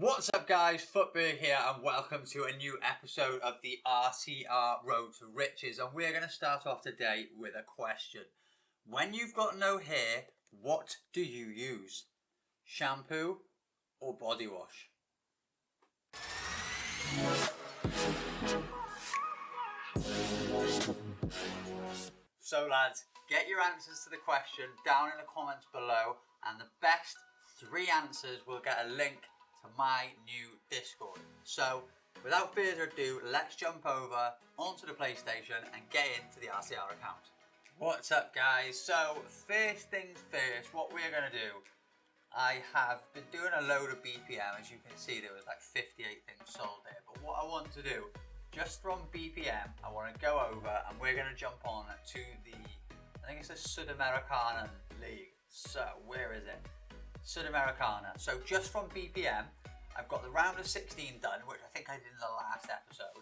What's up guys, FutBerg here and welcome to a new episode of the RTR Road to Riches, and we're going to start off today with a question. When you've got no hair, what do you use? Shampoo or body wash? So lads, get your answers to the question down in the comments below, and the best 3 answers will get a link to my new Discord. So without further ado, let's jump over onto the PlayStation and get into the RTR account. What's up guys? So first things first, what we're going to do, I have been doing a load of BPM. As you can see, there was like 58 things sold there, but what I want to do, just from BPM, I want to go over and we're going to jump on to the, I think it's the Sudamericana League. So where is it? Sudamericana. So just from BPM, I've got the round of 16 done, which I think I did in the last episode.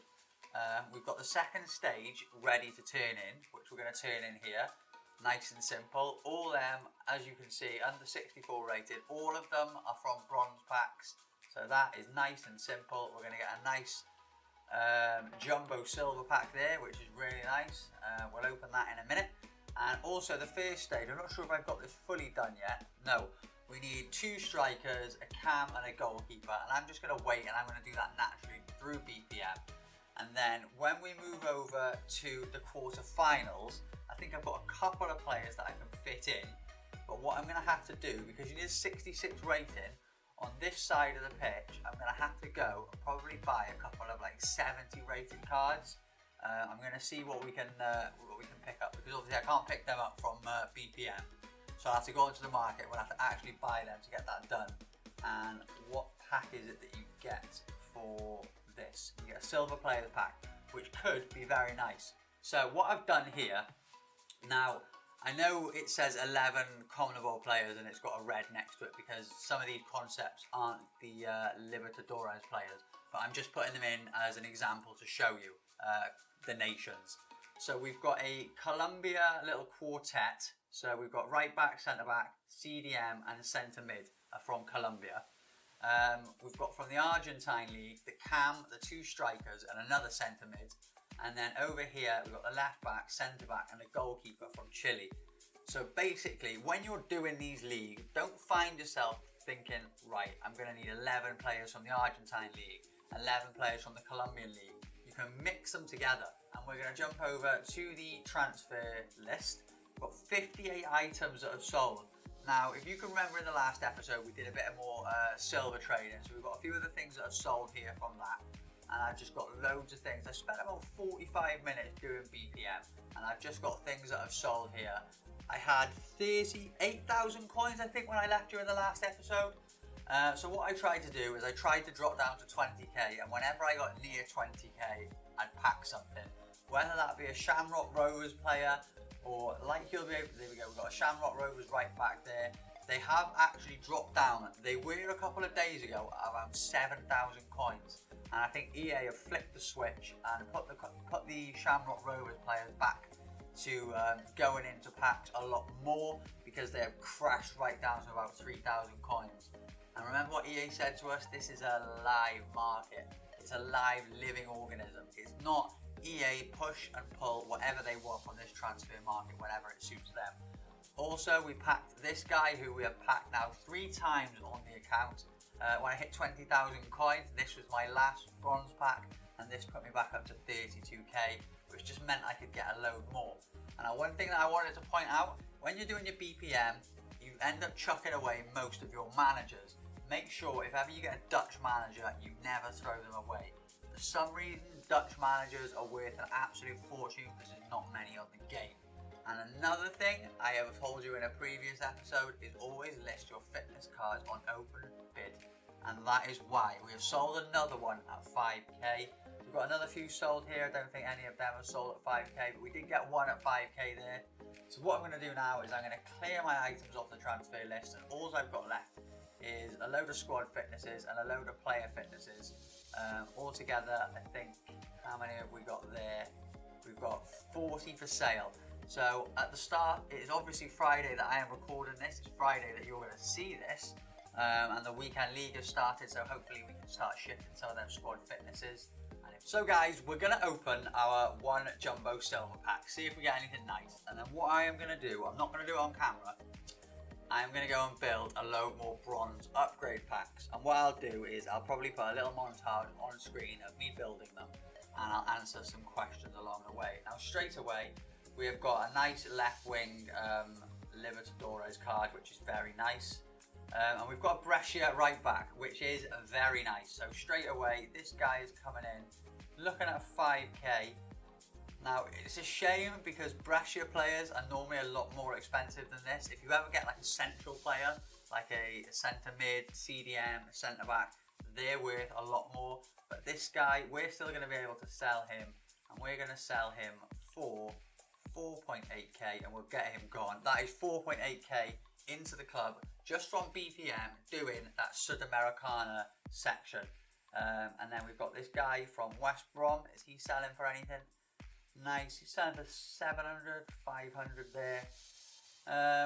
We've got the second stage ready to turn in, which we're going to turn in here. Nice and simple. All them, as you can see, under 64 rated. All of them are from bronze packs. So that is nice and simple. We're going to get a nice jumbo silver pack there, which is really nice. We'll open that in a minute. And also the first stage, I'm not sure if I've got this fully done yet. No. We need 2 strikers, a cam and a goalkeeper, and I'm just going to wait and I'm going to do that naturally through BPM. And then when we move over to the quarterfinals, I think I've got a couple of players that I can fit in, but what I'm going to have to do, because you need a 66 rating on this side of the pitch, I'm going to have to go and probably buy a couple of like 70 rated cards. I'm going to see what we can pick up, because obviously I can't pick them up from BPM. So I'll have to go into the market, we'll have to actually buy them to get that done. And what pack is it that you get for this? You get a silver players pack, which could be very nice. So what I've done here, now I know it says 11 Commonwealth players and it's got a red next to it because some of these concepts aren't the Libertadores players, but I'm just putting them in as an example to show you the nations. So we've got a Colombia little quartet. So we've got right back, centre back, CDM and centre mid are from Colombia. We've got from the Argentine League, the cam, the 2 strikers and another centre mid. And then over here, we've got the left back, centre back and a goalkeeper from Chile. So basically, when you're doing these leagues, don't find yourself thinking, right, I'm going to need 11 players from the Argentine League, 11 players from the Colombian League. You can mix them together. And we're going to jump over to the transfer list. We've got 58 items that have sold. Now, if you can remember in the last episode, we did a bit more silver trading. So we've got a few of the things that have sold here from that. And I've just got loads of things. I spent about 45 minutes doing BPM. And I've just got things that have sold here. I had 38,000 coins, I think, when I left you in the last episode. So what I tried to do is I tried to drop down to 20k. And whenever I got near 20k, I'd pack something. Whether that be a Shamrock Rovers player, or like you'll be able to, there we go, we've got a Shamrock Rovers right back there. They have actually dropped down. They were a couple of days ago at around 7,000 coins. And I think EA have flipped the switch and put the Shamrock Rovers players back to going into packs a lot more, because they have crashed right down to about 3,000 coins. And remember what EA said to us, this is a live market. It's a live living organism. It's not EA push and pull whatever they want from this transfer market whenever it suits them. Also, we packed this guy who we have packed now 3 times on the account. When I hit 20,000 coins, this was my last bronze pack, and this put me back up to 32k, which just meant I could get a load more. And one thing that I wanted to point out, when you're doing your BPM, you end up chucking away most of your managers. Make sure if ever you get a Dutch manager, you never throw them away. For some reason, Dutch managers are worth an absolute fortune because there's not many on the game. And another thing I have told you in a previous episode is always list your fitness cards on open bid. And that is why we have sold another one at 5k. We've got another few sold here. I don't think any of them have sold at 5k, but we did get one at 5k there. So what I'm going to do now is I'm going to clear my items off the transfer list, and all I've got left is a load of squad fitnesses and a load of player fitnesses. Altogether, I think, how many have we got there? We've got 40 for sale. So at the start, it is obviously Friday that I am recording this. It's Friday that you're going to see this. and the weekend league has started, so hopefully we can start shifting some of them squad fitnesses. And so guys, we're going to open our one jumbo silver pack, see if we get anything nice. And then what I am going to do, I'm not going to do it on camera, I am going to go and build a load more bronze upgrade packs. And what I'll do is I'll probably put a little montage on screen of me building them, and I'll answer some questions along the way. Now straight away, we have got a nice left wing Libertadores card, which is very nice. And we've got Brescia right back, which is very nice. So straight away, this guy is coming in, looking at 5k. Now, it's a shame because Brescia players are normally a lot more expensive than this. If you ever get like a central player, like a centre mid, CDM, centre back, they're worth a lot more. But this guy, we're still going to be able to sell him, and we're going to sell him for 4.8k, and we'll get him gone. That is 4.8k into the club just from BPM doing that Sudamericana section. And then we've got this guy from West Brom. Is he selling for anything? Nice, he's selling for 700, 500 there.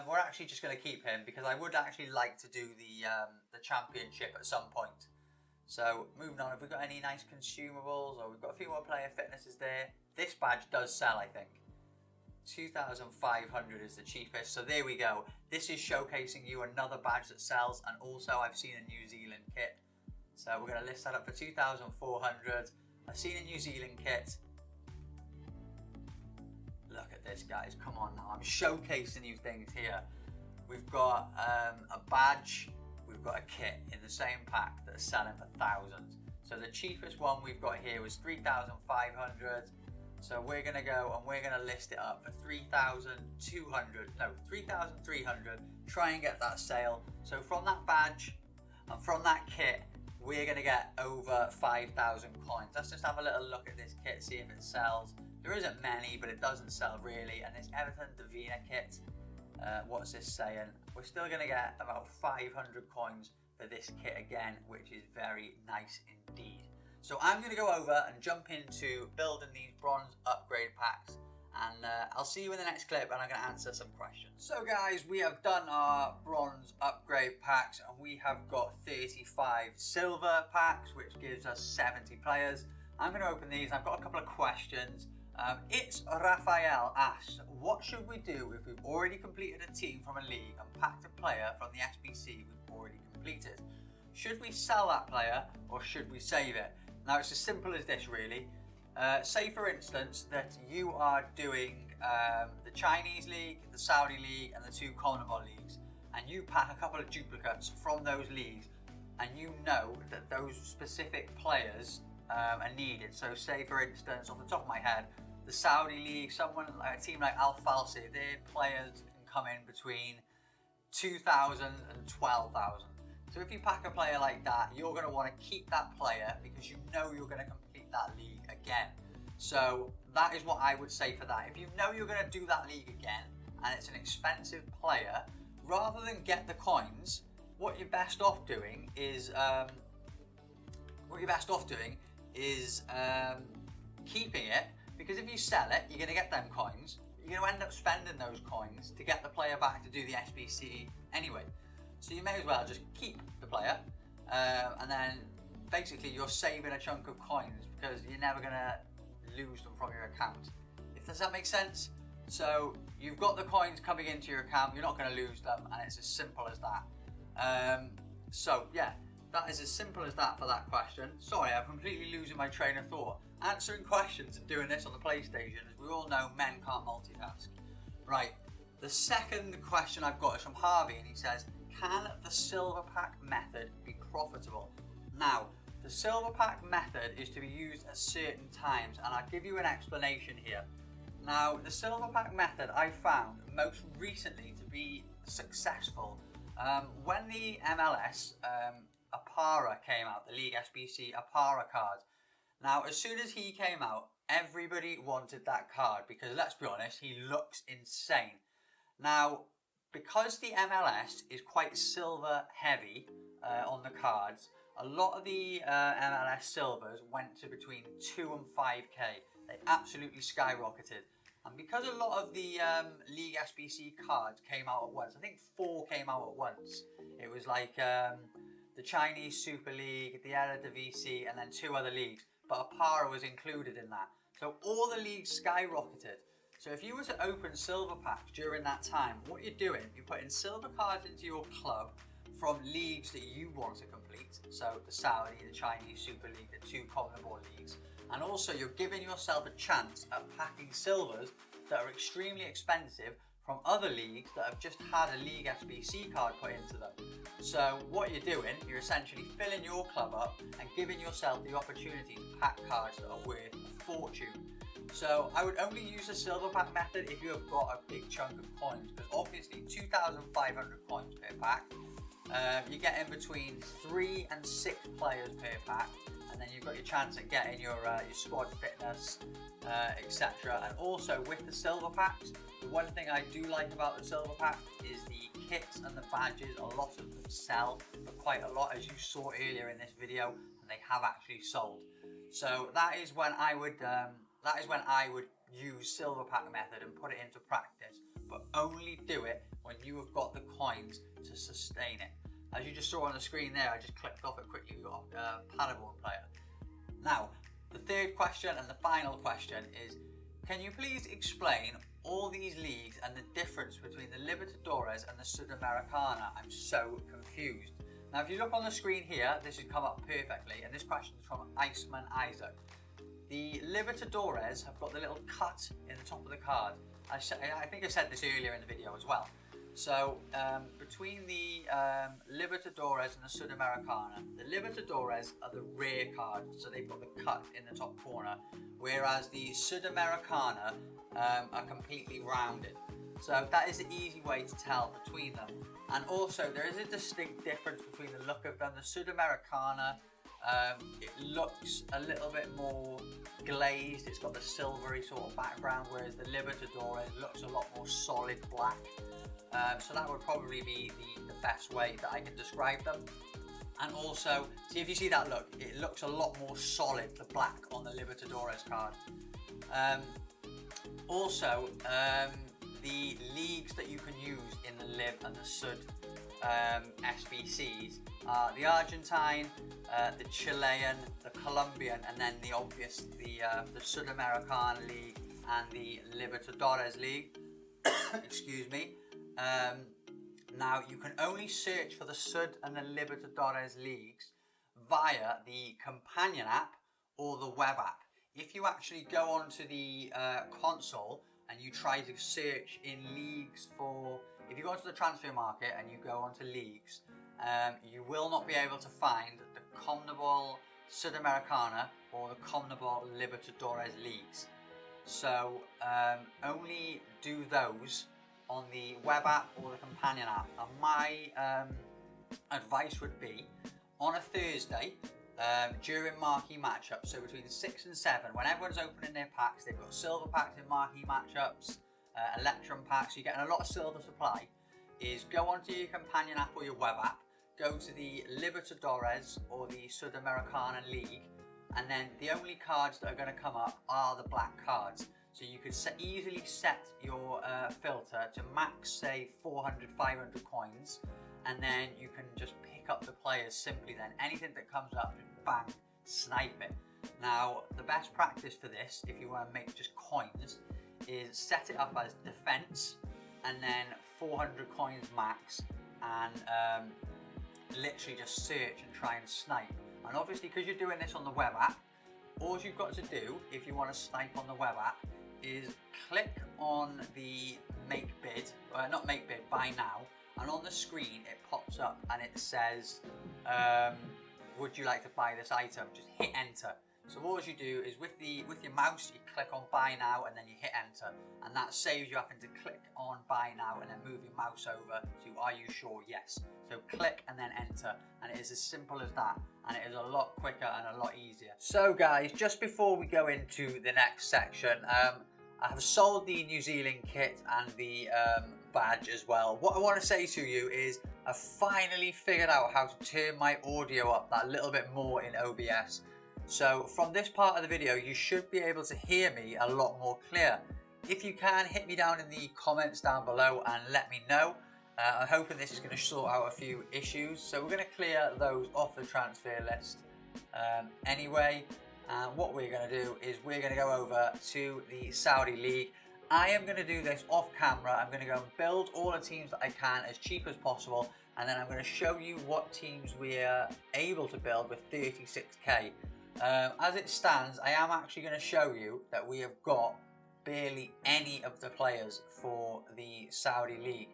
We're actually just going to keep him because I would actually like to do the championship at some point. So moving on, have we got any nice consumables? Or we've got a few more player fitnesses there. This badge does sell, I think. 2,500 is the cheapest. So there we go. This is showcasing you another badge that sells, and also I've seen a New Zealand kit. So we're going to list that up for 2,400. I've seen a New Zealand kit. Look at this, guys. Come on now. I'm showcasing you things here. We've got a badge. We've got a kit in the same pack that's selling for thousands. So the cheapest one we've got here was 3,500. So we're going to go and we're going to list it up for 3,200. No, 3,300. Try and get that sale. So from that badge and from that kit, we're going to get over 5,000 coins. Let's just have a little look at this kit, see if it sells. There isn't many, but it doesn't sell really. And this Everton Davina kit, what's this saying? We're still going to get about 500 coins for this kit again, which is very nice indeed. So I'm going to go over and jump into building these bronze upgrade packs, and I'll see you in the next clip, and I'm going to answer some questions. So guys, we have done our bronze upgrade packs, and we have got 35 silver packs, which gives us 70 players. I'm going to open these. I've got a couple of questions. It's Raphael asked, what should we do if we've already completed a team from a league and packed a player from the SBC we've already completed? Should we sell that player or should we save it? Now it's as simple as this really. Say for instance that you are doing the Chinese league, the Saudi league and the two CONMEBOL leagues, and you pack a couple of duplicates from those leagues, and you know that those specific players are needed. So say for instance, off the top of my head, the Saudi league, someone like a team like Al Falsi, their players can come in between 2,000 and 12,000. So if you pack a player like that, you're going to want to keep that player because you know you're going to complete that league again. So that is what I would say for that. If you know you're going to do that league again and it's an expensive player, rather than get the coins, what you're best off doing is keeping it, because if you sell it, you're going to get them coins. You're going to end up spending those coins to get the player back to do the SBC anyway. So you may as well just keep the player, and then basically you're saving a chunk of coins because you're never going to lose them from your account. Does that make sense? So you've got the coins coming into your account, you're not going to lose them, and it's as simple as that. So yeah, that is as simple as that for that question. Sorry, I'm completely losing my train of thought. Answering questions and doing this on the PlayStation, as we all know, men can't multitask. Right, the second question I've got is from Harvey, and he says, can the silver pack method be profitable? Now, the silver pack method is to be used at certain times, and I'll give you an explanation here. Now, the silver pack method I found most recently to be successful when the MLS Apara came out, the League SBC Apara card. Now, as soon as he came out, everybody wanted that card because, let's be honest, he looks insane. Now, because the MLS is quite silver heavy on the cards, a lot of the MLS silvers went to between 2 and 5k. They absolutely skyrocketed. And because a lot of the League SBC cards came out at once, I think 4 came out at once. It was like the Chinese Super League, the Eredivisie, and then 2 other leagues. But Apara was included in that. So all the leagues skyrocketed. So if you were to open silver packs during that time, what you're doing, you're putting silver cards into your club from leagues that you want to complete. So the Saudi, the Chinese Super League, the 2 CONMEBOL leagues. And also you're giving yourself a chance at packing silvers that are extremely expensive from other leagues that have just had a League SBC card put into them. So what you're doing, you're essentially filling your club up and giving yourself the opportunity to pack cards that are worth a fortune. So I would only use the silver pack method if you have got a big chunk of coins, because obviously 2,500 coins per pack. You get in between 3 and 6 players per pack, and then you've got your chance at getting your squad fitness, etc. And also with the silver packs, the one thing I do like about the silver pack is the kits and the badges. A lot of them sell for quite a lot, as you saw earlier in this video, and they have actually sold. So that is when I would use silver pack method and put it into practice, but only do it when you have got the coins to sustain it. As you just saw on the screen there, I just clicked off it quickly. We got a Paderborn player. Now, the third question and the final question is, can you please explain all these leagues and the difference between the Libertadores and the Sudamericana? I'm so confused. Now, if you look on the screen here, this has come up perfectly, and this question is from Iceman Isaac. The Libertadores have got the little cut in the top of the card. I think I said this earlier in the video as well. So between the Libertadores and the Sudamericana, the Libertadores are the rare cards, so they've got the cut in the top corner, whereas the Sudamericana are completely rounded. So that is the easy way to tell between them. And also there is a distinct difference between the look of them. The Sudamericana, it looks a little bit more glazed, it's got the silvery sort of background, whereas the Libertadores looks a lot more solid black. So that would probably be the best way that I can describe them. And also, see if you see that look, it looks a lot more solid, the black on the Libertadores card. Also, the leagues that you can use in the Lib and the Sud SBCs are the Argentine, the Chilean, the Colombian, and then the obvious, the Sudamerican League and the Libertadores League. Excuse me. Now, you can only search for the Sud and the Libertadores leagues via the companion app or the web app. If you actually go onto the console and you try to search in leagues for, if you go onto the transfer market and you go onto leagues, you will not be able to find the CONMEBOL Sudamericana or the CONMEBOL Libertadores leagues. So only do those on the web app or the companion app. And my advice would be, on a Thursday, during marquee matchups, so between 6 and 7, when everyone's opening their packs, they've got silver packs in marquee matchups, electrum packs, you're getting a lot of silver supply, is go onto your companion app or your web app, go to the Libertadores or the Sudamericana League, and then the only cards that are going to come up are the black cards. So you could easily set your filter to max, say, 400, 500 coins, and then you can just pick up the players simply then. Anything that comes up, just bang, snipe it. Now, the best practice for this, if you want to make just coins, is set it up as defense, and then 400 coins max, and literally just search and try and snipe. And obviously, because you're doing this on the web app, all you've got to do, if you want to snipe on the web app, is click on the make bid, not make bid, buy now, and on the screen it pops up and it says, would you like to buy this item? Just hit enter. So all you do is with your mouse, you click on buy now and then you hit enter, and that saves you having to click on buy now and then move your mouse over to are you sure? Yes. So click and then enter, and it is as simple as that, and it is a lot quicker and a lot easier. So guys, just before we go into the next section, I have sold the New Zealand kit and the badge as well. What I want to say to you is I've finally figured out how to turn my audio up that little bit more in OBS. So from this part of the video, you should be able to hear me a lot more clear. if you can, hit me down in the comments down below and let me know. I'm hoping this is going to sort out a few issues. So we're going to clear those off the transfer list anyway. And what we're going to do is we're going to go over to the Saudi League. I am going to do this off camera. I'm going to go and build all the teams that I can as cheap as possible. And then I'm going to show you what teams we're able to build with 36k. As it stands, I am actually going to show you that we have got barely any of the players for the Saudi League.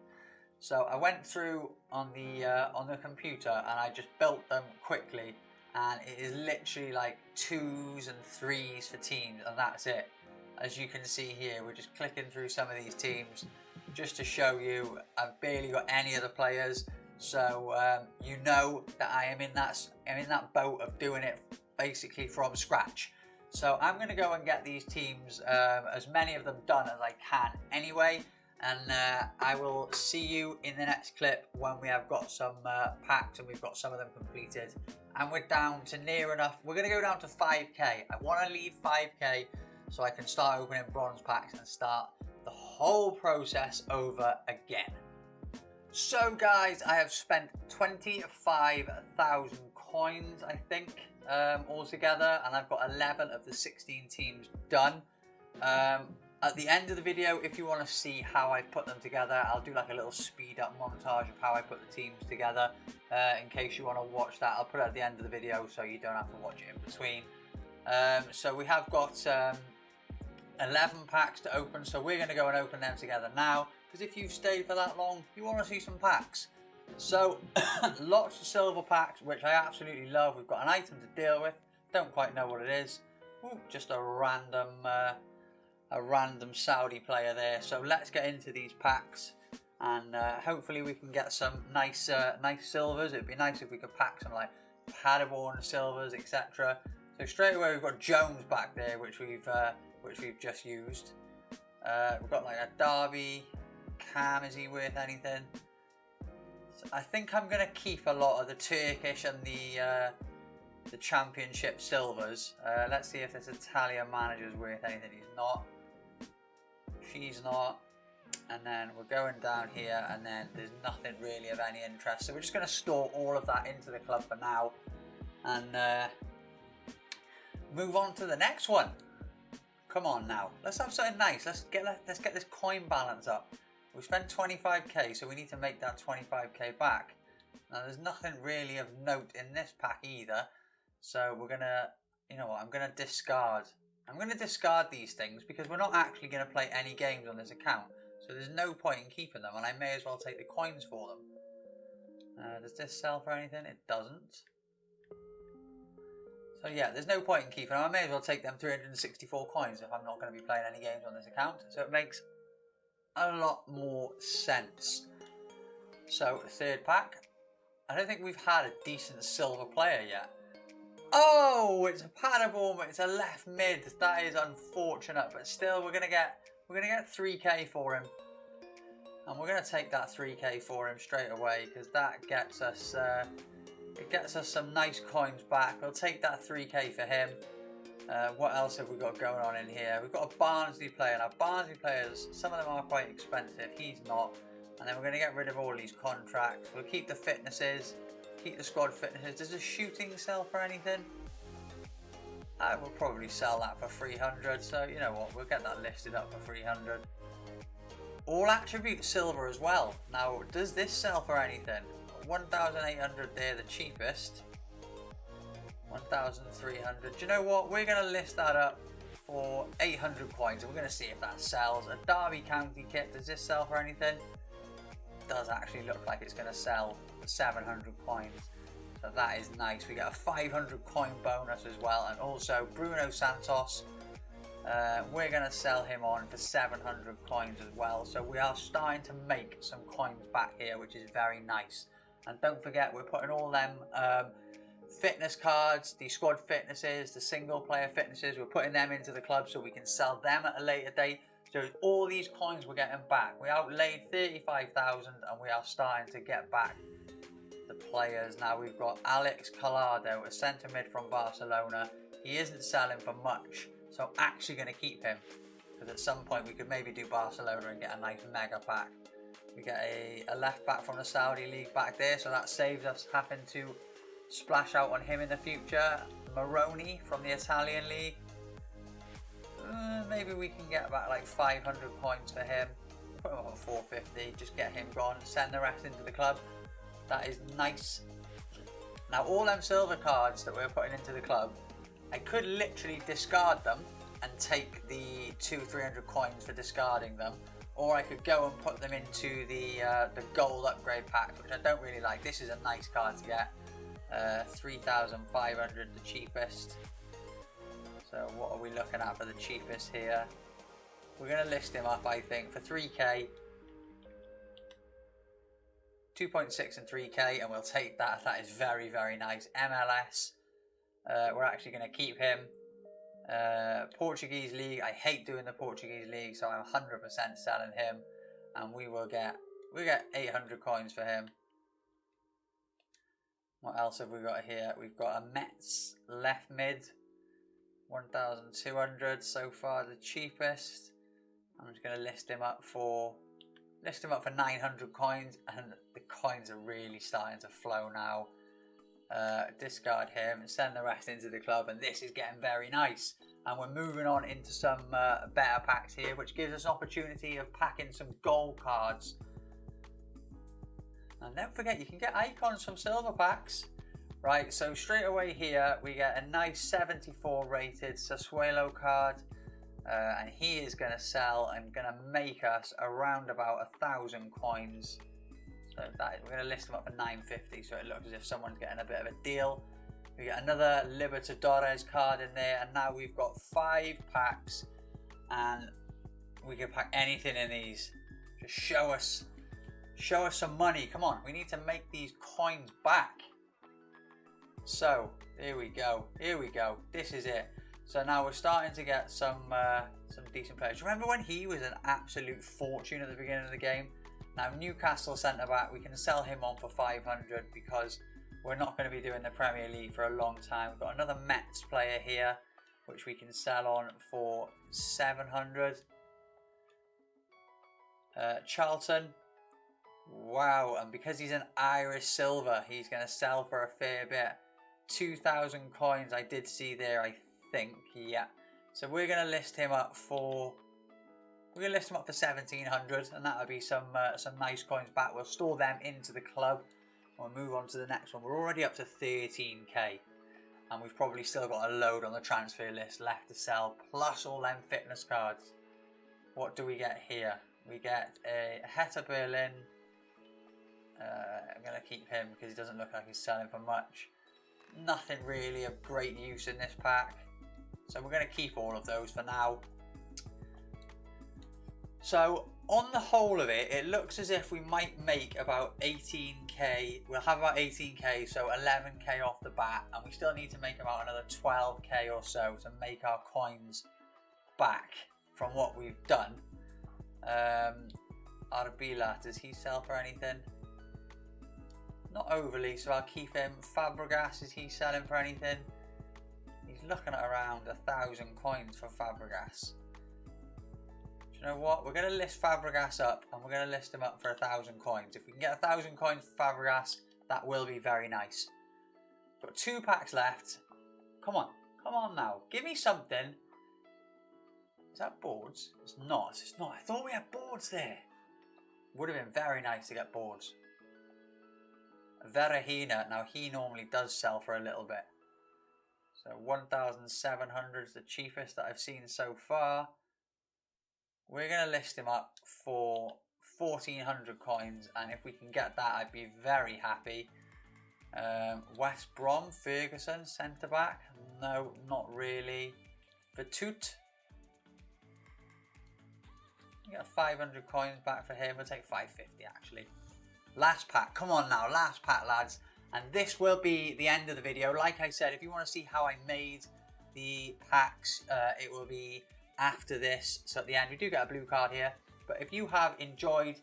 So I went through on the computer and I just built them quickly, and it is literally like 2s and 3s for teams, and that's it. As you can see here, we're just clicking through some of these teams just to show you I've barely got any of the players. So you know that I'm in that boat of doing it basically from scratch. So I'm going to go and get these teams, as many of them done as I can anyway. And I will see you in the next clip when we have got some packs and we've got some of them completed. And we're down to near enough. We're going to go down to 5k. I want to leave 5k so I can start opening bronze packs and start the whole process over again. So guys, I have spent 25,000 coins, I think, altogether. And I've got 11 of the 16 teams done. At the end of the video, if you want to see how I put them together, I'll do like a little speed up montage of how I put the teams together. In case you want to watch that, I'll put it at the end of the video so you don't have to watch it in between. So we have got 11 packs to open, so we're going to go and open them together now, because if you've stayed for that long, you want to see some packs. So lots of silver packs, which I absolutely love. We've got an item to deal with, don't quite know what it is. Ooh, just a random Saudi player there. So let's get into these packs, and hopefully we can get some nice silvers. It'd be nice if we could pack some like Paderborn silvers, etc. So straight away we've got Jones back there, which we've just used. We've got like a Derby. Cam, is he worth anything? So I think I'm gonna keep a lot of the Turkish and the Championship silvers. Let's see if this Italian manager is worth anything. He's not. She's not. And then we're going down here, and then there's nothing really of any interest. So we're just going to store all of that into the club for now, and move on to the next one. Come on now, let's have something nice. Let's get this coin balance up. We spent 25k, so we need to make that 25k back. Now there's nothing really of note in this pack either. So we're gonna, you know what, I'm gonna discard these things because we're not actually gonna play any games on this account. So there's no point in keeping them, and I may as well take the coins for them. Does this sell for anything? It doesn't. So yeah, there's no point in keeping them. I may as well take them 364 coins if I'm not going to be playing any games on this account. So it makes a lot more sense. So third pack. I don't think we've had a decent silver player yet. Oh, it's a Paderborn, but it's a left mid. That is unfortunate, but still we're gonna get 3k for him, and we're gonna take that 3k for him straight away because that gets us some nice coins back. We'll take that 3k for him. What else have we got going on in here? We've got a Barnsley player. Now Barnsley players, some of them are quite expensive. He's not. And then we're going to get rid of all these contracts. We'll keep the fitnesses, keep the squad fitnesses. Does the shooting sell for anything? I will probably sell that for 300. So you know what, we'll get that listed up for 300. All attribute silver as well. Now, does this sell for anything? 1,800 there, the cheapest. 1,300. Do you know what? We're going to list that up for 800 coins. We're going to see if that sells. A Derby County kit. Does this sell for anything? Does actually look like it's going to sell for 700 coins, so that is nice. We get a 500 coin bonus as well, and also Bruno Santos, we're going to sell him on for 700 coins as well. So we are starting to make some coins back here, which is very nice. And don't forget, we're putting all them fitness cards, the squad fitnesses, the single player fitnesses, we're putting them into the club so we can sell them at a later date. So all these coins we're getting back. We outlaid 35,000 and we are starting to get back the players. Now we've got Alex Collado, a centre mid from Barcelona. He isn't selling for much, so I'm actually going to keep him. because at some point we could maybe do Barcelona and get a nice mega pack. We get a left back from the Saudi League back there, so that saves us having to splash out on him in the future. Maroni from the Italian League. Maybe we can get about like 500 coins for him. Put him on 450, just get him gone, send the rest into the club. That is nice. Now all them silver cards that we're putting into the club, I could literally discard them and take the 200-300 coins for discarding them, or I could go and put them into the gold upgrade pack, which I don't really like. This is a nice card to get. 3,500, the cheapest. So what are we looking at for the cheapest here? We're going to list him up, I think, for 3k, 2.6 and 3k, and we'll take that. That is very, very nice. MLS, we're actually going to keep him. Portuguese League, I hate doing the Portuguese League, so I'm 100% selling him, and we get 800 coins for him. What else have we got here? We've got a Mets left mid, 1,200 so far, the cheapest. I'm just going to list him up for 900 coins, and the coins are really starting to flow now. Discard him and send the rest into the club, and this is getting very nice. And we're moving on into some better packs here, which gives us opportunity of packing some gold cards. And don't forget, you can get icons from silver packs. Right, so straight away here we get a nice 74 rated Sassuolo card, and he is going to sell and going to make us around about 1,000 coins. So we're going to list him up for 950, so it looks as if someone's getting a bit of a deal. We get another Libertadores card in there, and now we've got 5 packs, and we can pack anything in these. Just show us some money. Come on, we need to make these coins back. So here we go. This is it. So now we're starting to get some decent players. Remember when he was an absolute fortune at the beginning of the game? Now Newcastle centre back, we can sell him on for 500 because we're not going to be doing the Premier League for a long time. We've got another Mets player here, which we can sell on for 700. Charlton. Wow, and because he's an Irish silver, he's going to sell for a fair bit. 2,000 coins I did see there, I think. Yeah. So we're going to list him up for 1,700, and that would be some nice coins back. We'll store them into the club. We'll move on to the next one. We're already up to 13k, and we've probably still got a load on the transfer list left to sell, plus all them fitness cards. What do we get here? We get a Hertha Berlin. I'm going to keep him because he doesn't look like he's selling for much. Nothing really of great use in this pack, so we're going to keep all of those for now. So on the whole of it, it looks as if we might make about 18k. We'll have about 18k, so 11k off the bat, and we still need to make about another 12k or so to make our coins back from what we've done. Arbila, does he sell for anything? Not overly, so I'll keep him. Fabregas, is he selling for anything? He's looking at around 1,000 coins for Fabregas. Do you know what? We're going to list Fabregas up, and we're going to list him up for 1,000 coins. If we can get 1,000 coins for Fabregas, that will be very nice. Got 2 packs left. Come on now. Give me something. Is that boards? It's not. I thought we had boards there. Would have been very nice to get boards. Verahina, now he normally does sell for a little bit. So 1,700 is the cheapest that I've seen so far. We're going to list him up for 1,400 coins, and if we can get that, I'd be very happy. West Brom, Ferguson, centre back. No, not really. Vertut. We get 500 coins back for him. We'll take 550 actually. Last pack, come on now, last pack lads, and this will be the end of the video. Like I said, if you want to see how I made the packs, it will be after this. So at the end we do get a blue card here, but if you have enjoyed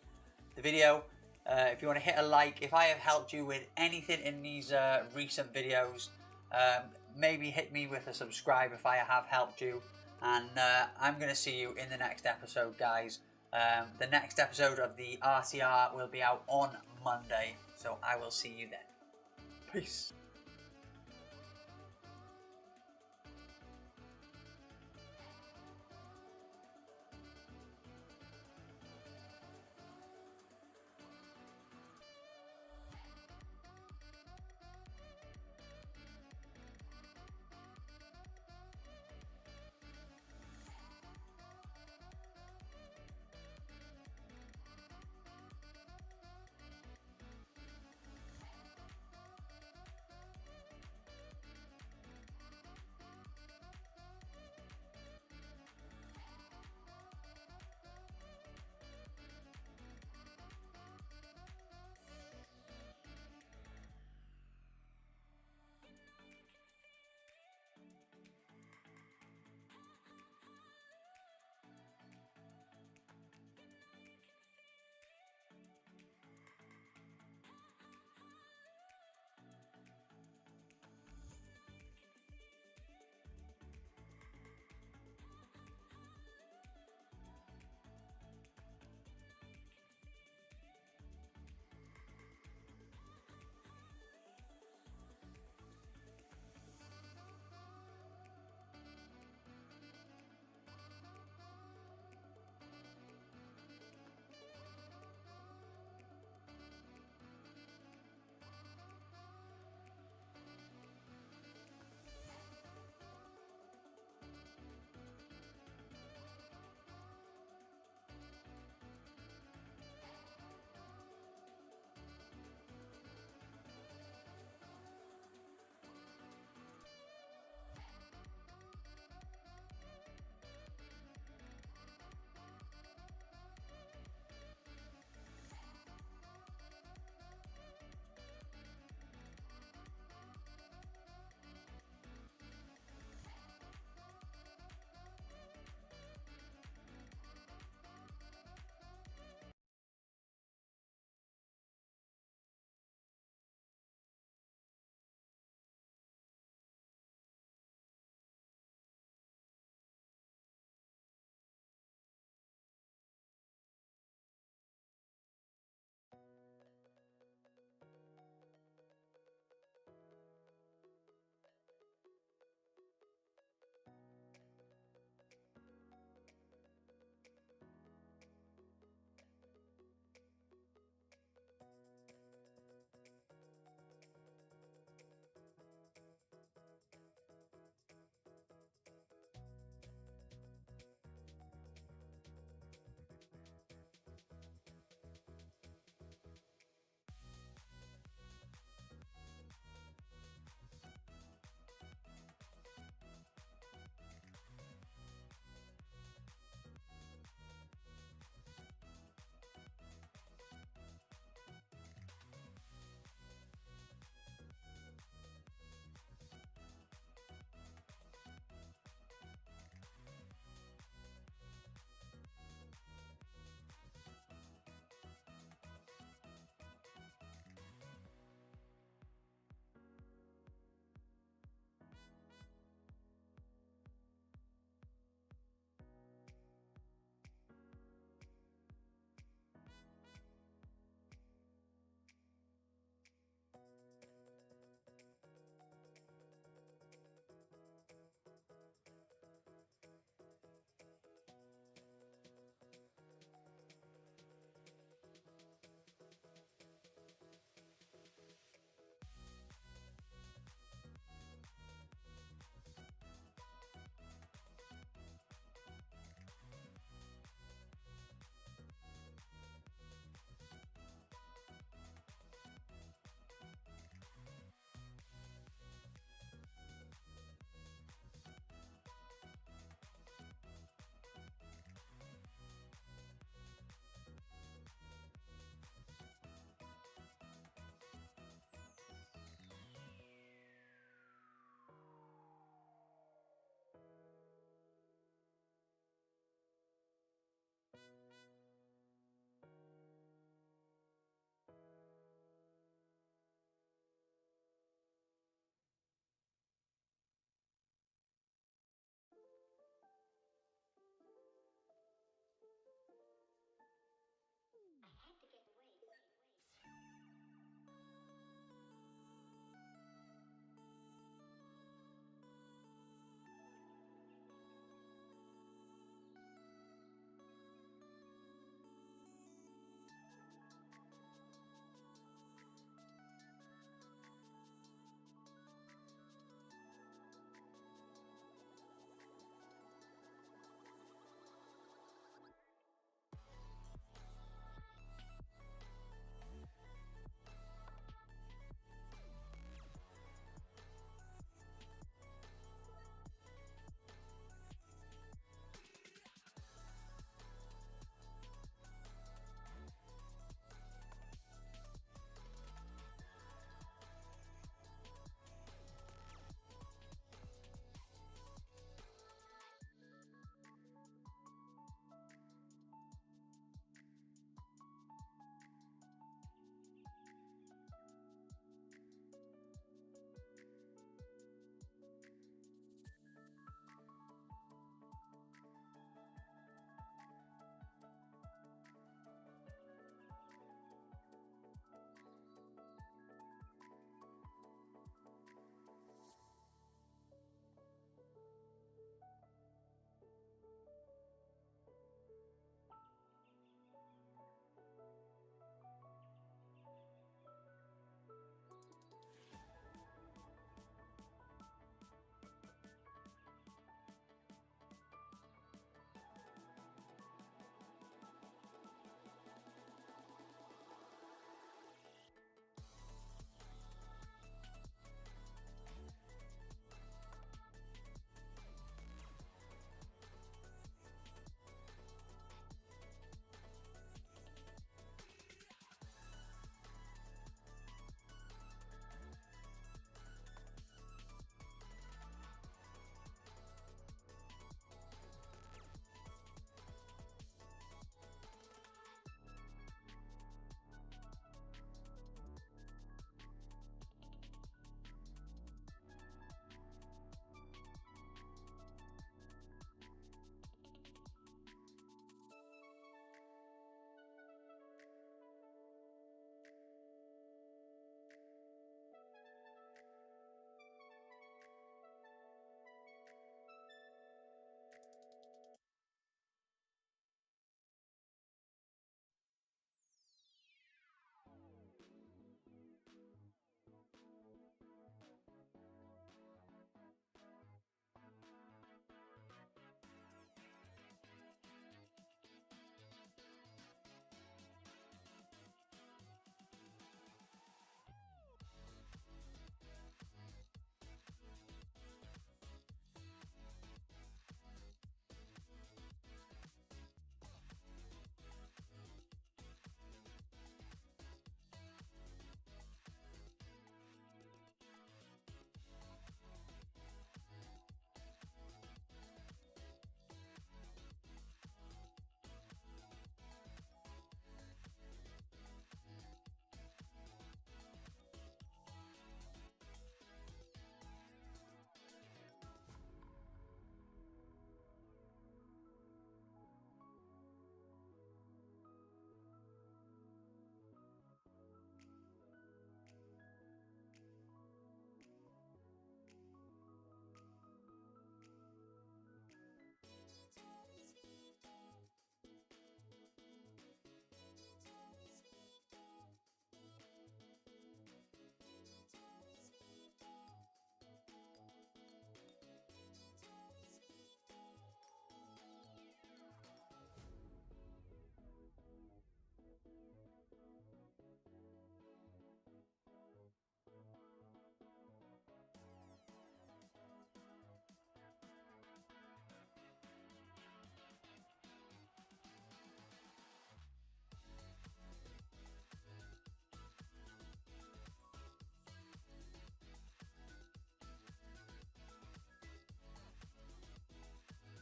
the video, if you want to hit a like, if I have helped you with anything in these recent videos, maybe hit me with a subscribe if I have helped you. And I'm going to see you in the next episode, guys. The next episode of the RTR will be out on Monday, so I will see you then. Peace.